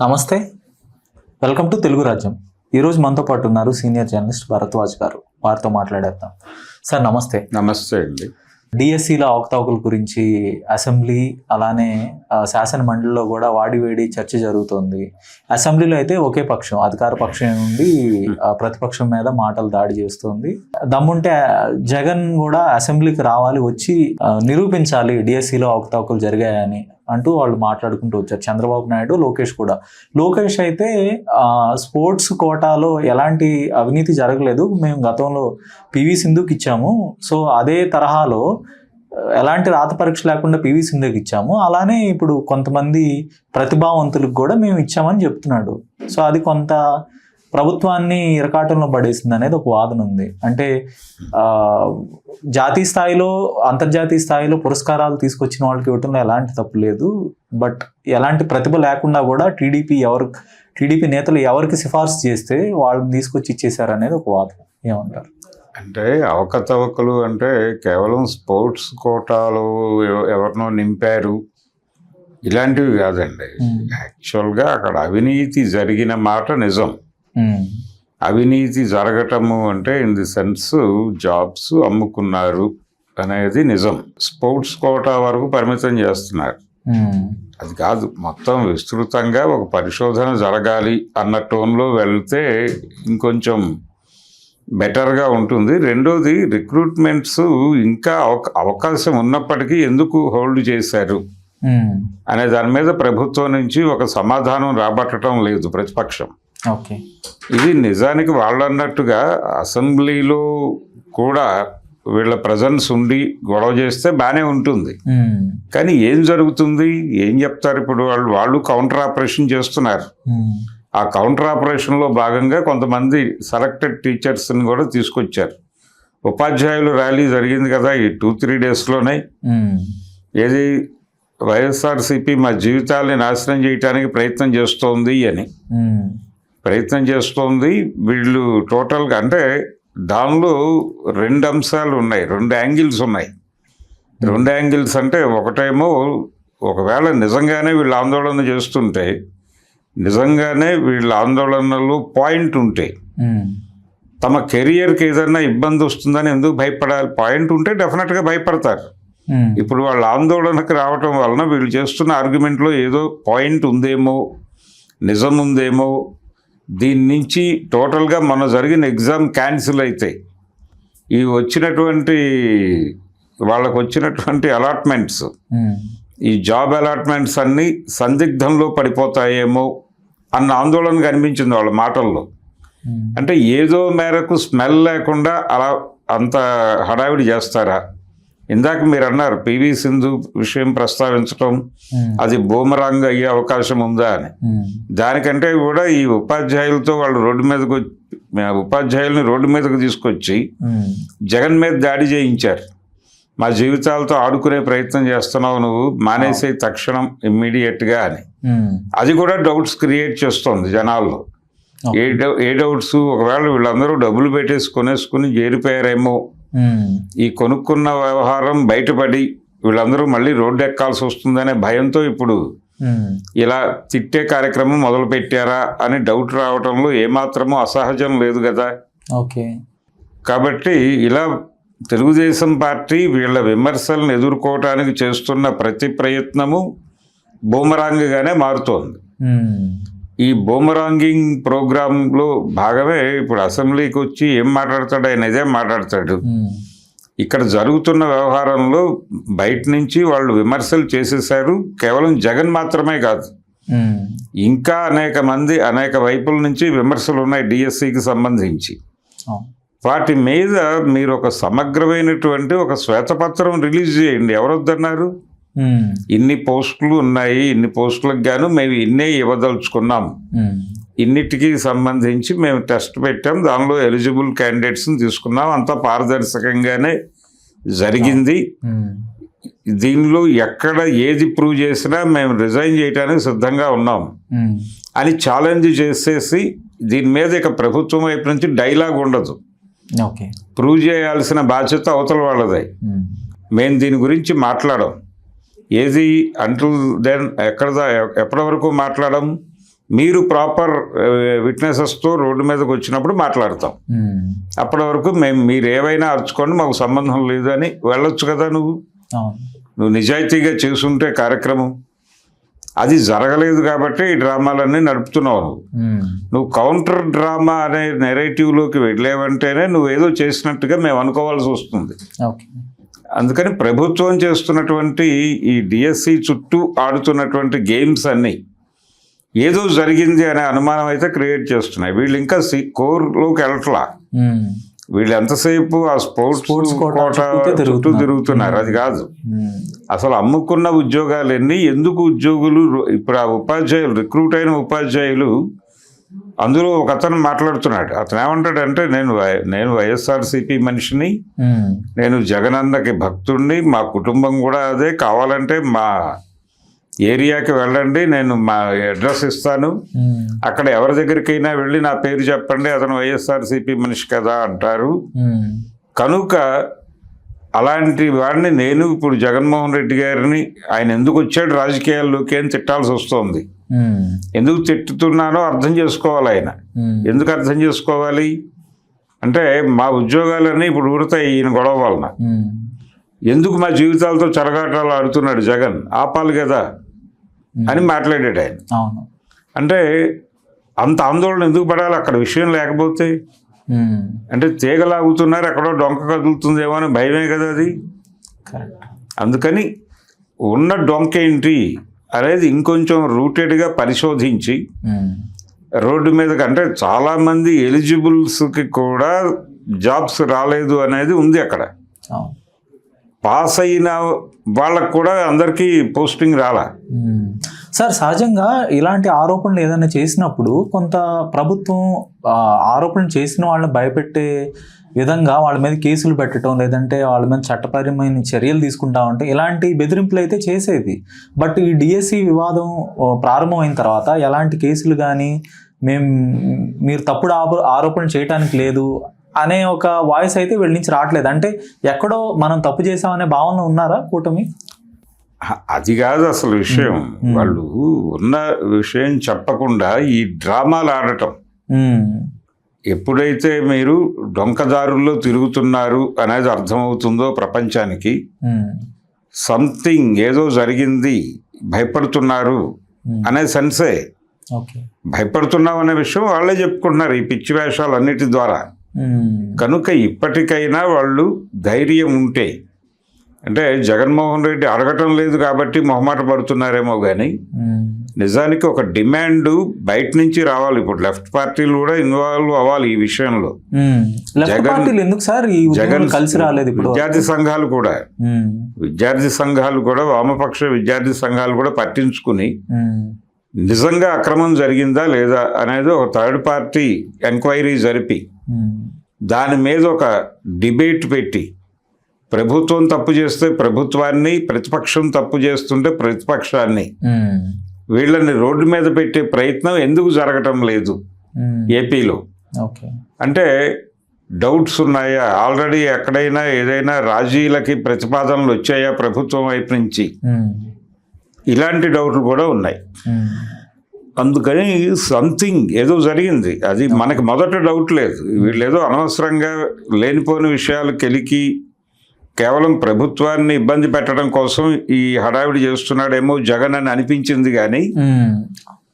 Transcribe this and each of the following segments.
నమస్తే, welcome to Telugu రాజ్యం. ఈరోజు మనతో పాటు ఉన్నారు సీనియర్ జర్నలిస్ట్ భరద్వాజ్ గారు. వారితో మాట్లాడేద్దాం. సార్ నమస్తే. నమస్తే అండి. డిఎస్సిలో అవకతవకల గురించి అసెంబ్లీ అలానే శాసన మండలిలో కూడా వాడివేడి చర్చ జరుగుతుంది. అసెంబ్లీలో అయితే ఒకే పక్షం, అధికార పక్షం నుండి ప్రతిపక్షం మీద మాటలు దాడి చేస్తుంది. దమ్ముంటే జగన్ కూడా అసెంబ్లీకి రావాలి, వచ్చి నిరూపించాలి డిఎస్సిలో అవకతవకలు జరిగాయని అంటూ వాళ్ళు మాట్లాడుకుంటూ వచ్చారు. చంద్రబాబు నాయుడు, లోకేష్ కూడా. లోకేష్ అయితే స్పోర్ట్స్ కోటాలో ఎలాంటి అవినీతి జరగలేదు, మేము గతంలో పివి సింధుకి ఇచ్చాము, సో అదే తరహాలో ఎలాంటి రాత పరీక్ష లేకుండా పివి సింధుకి ఇచ్చాము, అలానే ఇప్పుడు కొంతమంది ప్రతిభావంతులకు కూడా మేము ఇచ్చామని చెప్తున్నాడు. సో అది కొంత ప్రభుత్వాన్ని ఇరకాటంలో పడేసింది అనేది ఒక వాదన ఉంది. అంటే జాతీయ స్థాయిలో, అంతర్జాతీయ స్థాయిలో పురస్కారాలు తీసుకొచ్చిన వాళ్ళకి ఇవ్వటంలో ఎలాంటి తప్పు లేదు, బట్ ఎలాంటి ప్రతిభ లేకుండా కూడా టీడీపీ నేతలు ఎవరికి సిఫార్సు చేస్తే వాళ్ళని తీసుకొచ్చి ఇచ్చేసారు అనేది ఒక వాదన. ఏమంటారు? అంటే అవకతవకలు అంటే కేవలం స్పోర్ట్స్ కోటాలో ఎవరినో నింపారు ఇలాంటివి కాదండి. యాక్చువల్గా అక్కడ అవినీతి జరిగిన మాట నిజం. అవినీతి జరగటము అంటే ఇన్ ది సెన్స్ జాబ్స్ అమ్ముకున్నారు అనేది నిజం. స్పోర్ట్స్ కోటా వరకు పరిమితం చేస్తున్నారు, అది కాదు. మొత్తం విస్తృతంగా ఒక పరిశోధన జరగాలి అన్న టోన్లో వెళ్తే ఇంకొంచెం బెటర్గా ఉంటుంది. రెండోది, రిక్రూట్మెంట్స్ ఇంకా అవకాశం ఉన్నప్పటికీ ఎందుకు హోల్డ్ చేశారు అనే దాని మీద ప్రభుత్వం నుంచి ఒక సమాధానం రాబట్టడం లేదు ప్రతిపక్షం. ఇది నిజానికి వాళ్ళు అన్నట్టుగా అసెంబ్లీలో కూడా వీళ్ళ ప్రజెన్స్ ఉండి గొడవ చేస్తే బాగానే ఉంటుంది. కానీ ఏం జరుగుతుంది, ఏం చెప్తారు? ఇప్పుడు వాళ్ళు కౌంటర్ ఆపరేషన్ చేస్తున్నారు. ఆ కౌంటర్ ఆపరేషన్లో భాగంగా కొంతమంది సెలెక్టెడ్ టీచర్స్ని కూడా తీసుకొచ్చారు. ఉపాధ్యాయులు ర్యాలీ జరిగింది కదా ఈ 2-3 డేస్లోనే. ఏది వైఎస్ఆర్సీపీ మా జీవితాలని నాశనం చేయడానికి ప్రయత్నం చేస్తోంది అని వీళ్ళు టోటల్గా. అంటే దానిలో 2 అంశాలు ఉన్నాయి, 2 యాంగిల్స్ ఉన్నాయి. 2 యాంగిల్స్ అంటే ఒకటేమో ఒకవేళ నిజంగానే వీళ్ళు ఆందోళన చేస్తుంటే, నిజంగానే వీళ్ళ ఆందోళనలో పాయింట్ ఉంటే, తమ కెరియర్కి ఏదైనా ఇబ్బంది వస్తుందని ఎందుకు భయపడాలి? పాయింట్ ఉంటే డెఫినెట్గా భయపడతారు. ఇప్పుడు వాళ్ళ ఆందోళనకు రావటం వలన వీళ్ళు చేస్తున్న ఆర్గ్యుమెంట్లో ఏదో పాయింట్ ఉందేమో, నిజం ఉందేమో, దీని నుంచి టోటల్గా మన జరిగిన ఎగ్జామ్ క్యాన్సిల్ అయితే వాళ్ళకు వచ్చినటువంటి అలాట్మెంట్స్, ఈ జాబ్ అలాట్మెంట్స్ అన్నీ సందిగ్ధంలో పడిపోతాయేమో అన్న ఆందోళన కనిపించింది వాళ్ళ మాటల్లో. అంటే ఏదో మేరకు స్మెల్ లేకుండా అలా అంత హడావిడి చేస్తారా? ఇందాక మీరు అన్నారు పివి సింధు విషయం ప్రస్తావించడం, అది బూమరాంగ్ అయ్యే అవకాశం ఉందా అని. దానికంటే కూడా ఈ ఉపాధ్యాయులతో వాళ్ళు ఉపాధ్యాయుల్ని రోడ్డు మీదకు తీసుకొచ్చి జగన్ మీద దాడి చేయించారు. మా జీవితాలతో ఆడుకునే ప్రయత్నం చేస్తున్నావు, నువ్వు మానేసే తక్షణం ఇమ్మీడియట్గా అని. అది కూడా డౌట్స్ క్రియేట్ చేస్తుంది జనాల్లో. ఏ డౌట్స్? ఒకవేళ వీళ్ళందరూ డబ్బులు కొనేసుకుని చేరిపోయారేమో, ఈ కొనుక్కున్న వ్యవహారం బయటపడి వీళ్ళందరూ మళ్ళీ రోడ్డు ఎక్కాల్సి వస్తుందనే భయంతో ఇప్పుడు ఇలా తిట్టే కార్యక్రమం మొదలు పెట్టారా అని డౌట్ రావడంలో ఏమాత్రమూ అసహజం లేదు కదా. కాబట్టి ఇలా తెలుగుదేశం పార్టీ వీళ్ళ విమర్శలను ఎదుర్కోవటానికి చేస్తున్న ప్రతి ప్రయత్నము బూమరాంగ్గానే మారుతోంది. ఈ బూమరాంగింగ్ ప్రోగ్రాంలో భాగమే ఇప్పుడు అసెంబ్లీకి వచ్చి ఏం మాట్లాడతాడు? ఆయన ఇదే మాట్లాడతాడు. ఇక్కడ జరుగుతున్న వ్యవహారంలో బయట నుంచి వాళ్ళు విమర్శలు చేసేసారు. కేవలం జగన్ మాత్రమే కాదు, ఇంకా అనేక వైపుల నుంచి విమర్శలు ఉన్నాయి డిఎస్సికి సంబంధించి. వాటి మీద మీరు ఒక సమగ్రమైనటువంటి ఒక శ్వేతపత్రం రిలీజ్ చేయండి. ఎవరొద్దన్నారు? ఇన్ని పోస్టులు ఉన్నాయి, ఇన్ని పోస్టులకు గాను మేము ఇన్నే ఇవ్వదలుచుకున్నాం, ఇన్నిటికి సంబంధించి మేము టెస్ట్ పెట్టాం, దానిలో ఎలిజిబుల్ క్యాండిడేట్స్ని తీసుకున్నాం, అంతా పారదర్శకంగానే జరిగింది, దీనిలో ఎక్కడ ఏది ప్రూవ్ చేసినా మేము రిజైన్ చేయడానికి సిద్ధంగా ఉన్నాం అని ఛాలెంజ్ చేసేసి, దీని మీద ఇక ప్రభుత్వం వైపు నుంచి డైలాగ్ ఉండదు. ప్రూవ్ చేయాల్సిన బాధ్యత అవతల వాళ్ళదే. మేము దీని గురించి మాట్లాడాం. ఏది అంటూ దెన్ ఎప్పటి వరకు మాట్లాడడం? మీరు ప్రాపర్ విట్నెసెస్తో రోడ్డు మీదకి వచ్చినప్పుడు మాట్లాడతాం. అప్పటి వరకు మీరు ఏవైనా అరుచుకోండి, మాకు సంబంధం లేదు అని వెళ్ళొచ్చు కదా. నువ్వు నిజాయితీగా చేసుంటే కార్యక్రమం అది జరగలేదు కాబట్టి ఈ డ్రామాలన్నీ నడుపుతున్నావు. నువ్వు కౌంటర్ డ్రామా అనే నెరేటివ్లోకి వెళ్ళేవంటేనే నువ్వు ఏదో చేసినట్టుగా మేము అనుకోవాల్సి వస్తుంది. అందుకని ప్రభుత్వం చేస్తున్నటువంటి ఈ డిఎస్సి చుట్టూ ఆడుతున్నటువంటి గేమ్స్ అన్నీ ఏదో జరిగింది అనే అనుమానం అయితే క్రియేట్ చేస్తున్నాయి. వీళ్ళు ఇంకా కోర్లోకి వెళ్ళట్లా. వీళ్ళు ఎంతసేపు ఆ స్పోర్ట్స్ కోట చుట్టూ తిరుగుతున్నారు. అది కాదు అసలు అమ్ముకున్న ఉద్యోగాలు ఎన్ని, ఎందుకు ఉద్యోగులు ఇప్పుడు ఆ ఉపాధ్యాయులు రిక్రూట్ అయిన ఉపాధ్యాయులు అందులో ఒక అతను మాట్లాడుతున్నాడు. అతను ఏమంటాడంటే నేను వైఎస్ఆర్సీపీ మనిషిని, నేను జగనన్నకి భక్తుడిని, మా కుటుంబం కూడా అదే, కావాలంటే మా ఏరియాకి వెళ్ళండి, నేను మా అడ్రస్ ఇస్తాను, అక్కడ ఎవరి దగ్గరికైనా వెళ్ళి నా పేరు చెప్పండి, అతను వైఎస్ఆర్సీపీ మనిషి కదా అంటారు. కనుక అలాంటి వాడిని నేను ఇప్పుడు జగన్మోహన్ రెడ్డి గారిని ఆయన ఎందుకు వచ్చాడు రాజకీయాల్లోకి అని తిట్టాల్సి వస్తుంది. ఎందుకు తిట్టుతున్నానో అర్థం చేసుకోవాలి. ఆయన ఎందుకు అర్థం చేసుకోవాలి అంటే మా ఉద్యోగాలన్నీ ఇప్పుడు ఊరుతాయి ఈయన గొడవ వలన. ఎందుకు మా జీవితాలతో చెలగాటాలు ఆడుతున్నాడు జగన్, ఆపాలి కదా అని మాట్లాడాడు ఆయన. అంటే అంత ఆందోళన ఎందుకు పడాలి అక్కడ విషయం లేకపోతే? అంటే తీగలాగుతున్నారు, ఎక్కడో డొంక కదులుతుందేమో అని భయమే కదా అది. అందుకని ఉన్న డొంక ఏంటి అనేది ఇంకొంచెం రూటెడ్గా పరిశోధించి రోడ్డు మీదకి, అంటే చాలామంది ఎలిజిబుల్స్కి కూడా జాబ్స్ రాలేదు అనేది ఉంది అక్కడ. పాస్ అయిన వాళ్ళకు కూడా అందరికీ పోస్టింగ్ రాలా. సార్ సహజంగా ఇలాంటి ఆరోపణలు ఏదైనా చేసినప్పుడు కొంత ప్రభుత్వం ఆరోపణలు చేసిన వాళ్ళని భయపెట్టే విధంగా వాళ్ళ మీద కేసులు పెట్టడం, లేదంటే వాళ్ళ మీద చట్టపరమైన చర్యలు తీసుకుంటా ఉంటే ఇలాంటి బెదిరింపులు అయితే చేసేది. బట్ ఈ డిఎస్సి వివాదం ప్రారంభమైన తర్వాత ఎలాంటి కేసులు కానీ మీరు తప్పుడు ఆరోపణలు చేయడానికి లేదు అనే ఒక వాయిస్ అయితే వీళ్ళ నుంచి రావట్లేదు. అంటే ఎక్కడో మనం తప్పు చేసామనే భావన ఉన్నారా కూటమి? అది కాదు అసలు విషయం. వాళ్ళు ఉన్న విషయం చెప్పకుండా ఈ డ్రామాలు ఆడటం. ఎప్పుడైతే మీరు డొంకదారుల్లో తిరుగుతున్నారు అనేది అర్థమవుతుందో ప్రపంచానికి, సంథింగ్ ఏదో జరిగింది, భయపడుతున్నారు అనే సెన్సే. భయపడుతున్నాం అనే విషయం వాళ్ళే చెప్పుకుంటున్నారు ఈ పిచ్చి వేషాలన్నిటి ద్వారా. కనుక ఇప్పటికైనా వాళ్ళు ధైర్యం ఉంటే, అంటే జగన్మోహన్ రెడ్డి అడగటం లేదు కాబట్టి మొహమాట పడుతున్నారేమో కానీ నిజానికి ఒక డిమాండ్ బయట నుంచి రావాలి. ఇప్పుడు లెఫ్ట్ పార్టీలు కూడా ఇన్వాల్వ్ అవ్వాలి ఈ విషయంలో. జగన్ కలిసి రాలేదు. విద్యార్థి సంఘాలు కూడా వామపక్ష విద్యార్థి సంఘాలు కూడా పట్టించుకుని నిజంగా అక్రమం జరిగిందా లేదా అనేది ఒక థర్డ్ పార్టీ ఎంక్వైరీ జరిపి దాని మీద ఒక డిబేట్ పెట్టి, ప్రభుత్వం తప్పు చేస్తే ప్రభుత్వాన్ని, ప్రతిపక్షం తప్పు చేస్తుంటే ప్రతిపక్షాన్ని, వీళ్ళని రోడ్డు మీద పెట్టే ప్రయత్నం ఎందుకు జరగటం లేదు ఏపీలో అంటే డౌట్స్ ఉన్నాయా? ఆల్రెడీ ఎక్కడైనా ఏదైనా రాజీలకి ప్రతిపాదనలు వచ్చాయా ప్రభుత్వం వైపు నుంచి? ఇలాంటి డౌట్లు కూడా ఉన్నాయి. అందుకని సంథింగ్ ఏదో జరిగింది. అది మనకి మొదట డౌట్ లేదు. వీళ్ళు ఏదో అనవసరంగా లేనిపోని విషయాలు కెలికి కేవలం ప్రభుత్వాన్ని ఇబ్బంది పెట్టడం కోసం ఈ హడావిడి చేస్తున్నాడేమో జగన్ అని అనిపించింది. కానీ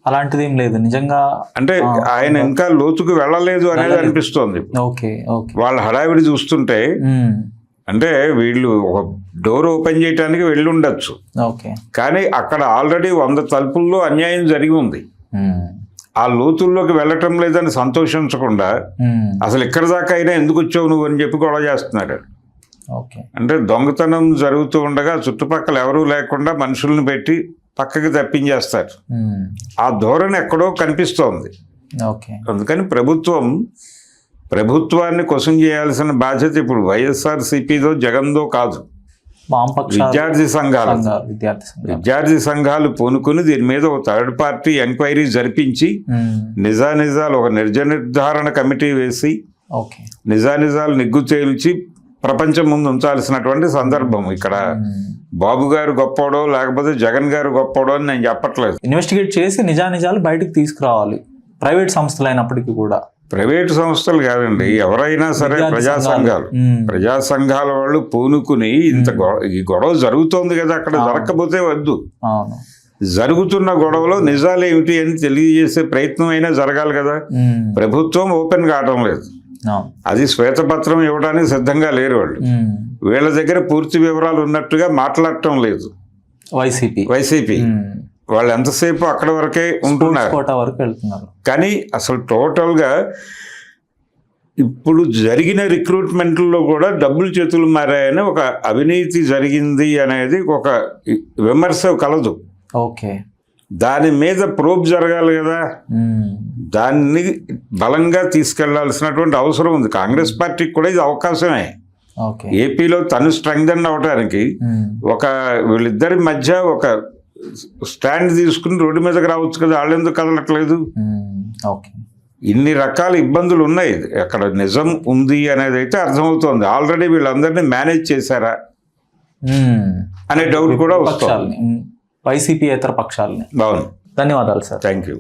అలాంటిది ఏం లేదు నిజంగా. అంటే ఆయన ఇంకా లోతుకు వెళ్ళలేదు అనేది అనిపిస్తోంది. వాళ్ళ హడావిడి చూస్తుంటే అంటే వీళ్ళు ఒక డోర్ ఓపెన్ చేయడానికి వెళ్ళి ఉండొచ్చు, కానీ అక్కడ ఆల్రెడీ 100 తలుపుల్లో అన్యాయం జరిగి ఉంది. ఆ లోతుల్లోకి వెళ్ళటం లేదని సంతోషించకుండా అసలు ఇక్కడ దాకా అయినా ఎందుకు వచ్చావు నువ్వు అని చెప్పి గొడవ చేస్తున్నాడు. అంటే దొంగతనం జరుగుతూ ఉండగా చుట్టుపక్కల ఎవరూ లేకుండా మనుషుల్ని పెట్టి పక్కకి తప్పించేస్తారు. ఆ ధోరణి ఎక్కడో కనిపిస్తోంది. అందుకని ప్రభుత్వాన్ని క్వశ్చన్ చేయాల్సిన బాధ్యత ఇప్పుడు వైఎస్ఆర్సీపీదో జగన్దో కాదు, విద్యార్థి సంఘాలు పూనుకుని దీని మీద ఒక థర్డ్ పార్టీ ఎంక్వైరీ జరిపించి నిజానిజాలు ఒక నిర్ధారణ కమిటీ వేసి నిజానిజాలు నిగ్గు తేల్చి ప్రపంచం ముందు ఉంచాల్సినటువంటి సందర్భం. ఇక్కడ బాబు గారు గొప్పోడో లేకపోతే జగన్ గారు గొప్పోడో అని నేను చెప్పట్లేదు. ఇన్వెస్టిగేట్ చేసి నిజానిజాలు బయటకు తీసుకురావాలి, ప్రైవేట్ సంస్థలు అయినప్పటికీ కూడా. ప్రైవేటు సంస్థలు కాదండి, ఎవరైనా సరే విద్యార్థి ప్రజా సంఘాలు, ప్రజా సంఘాల వాళ్ళు పూనుకుని ఈ గొడవ జరుగుతోంది కదా, అక్కడ జరగకపోతే వద్దు. అవును, జరుగుతున్న గొడవలో నిజాలు ఏమిటి అని తెలియజేసే ప్రయత్నం అయినా జరగాలి కదా. ప్రభుత్వం ఓపెన్ కావటం లేదు, అవును. అది శ్వేతపత్రం ఇవ్వడానికి సిద్ధంగా లేరు వాళ్ళు. వీళ్ళ దగ్గర పూర్తి వివరాలు ఉన్నట్టుగా మాట్లాడటం లేదు వైసీపీ. వాళ్ళు ఎంతసేపు అక్కడ వరకే ఉంటున్నారు, కోటా వరకు వెళ్తున్నారు. కానీ అసలు టోటల్గా ఇప్పుడు జరిగిన రిక్రూట్మెంట్లో కూడా డబ్బులు చేతులు మారాయని, ఒక అవినీతి జరిగింది అనేది ఒక విమర్శ కలదు. ఓకే, దాని మీద ప్రోబ్ జరగాలి కదా, దాన్ని బలంగా తీసుకెళ్లాల్సినటువంటి అవసరం ఉంది. కాంగ్రెస్ పార్టీకి కూడా ఇది అవకాశమే. ఏపీలో తను స్ట్రెంగ్థెన్ అవడానికి ఒక వీళ్ళిద్దరి మధ్య ఒక స్టాండ్ తీసుకుని రోడ్డు మీదకి రావచ్చు కదా, వాళ్ళు ఎందుకు కదలట్లేదు? ఇన్ని రకాల ఇబ్బందులు ఉన్నాయి. అక్కడ నిజం ఉంది అనేది అయితే అర్థమవుతోంది. ఆల్రెడీ వీళ్ళందరినీ మేనేజ్ చేశారా అనే డౌట్ కూడా వస్తుంది వైసీపీ ఇతర పక్షాలని. అవును. ధన్యవాదాలు సార్. Thank you.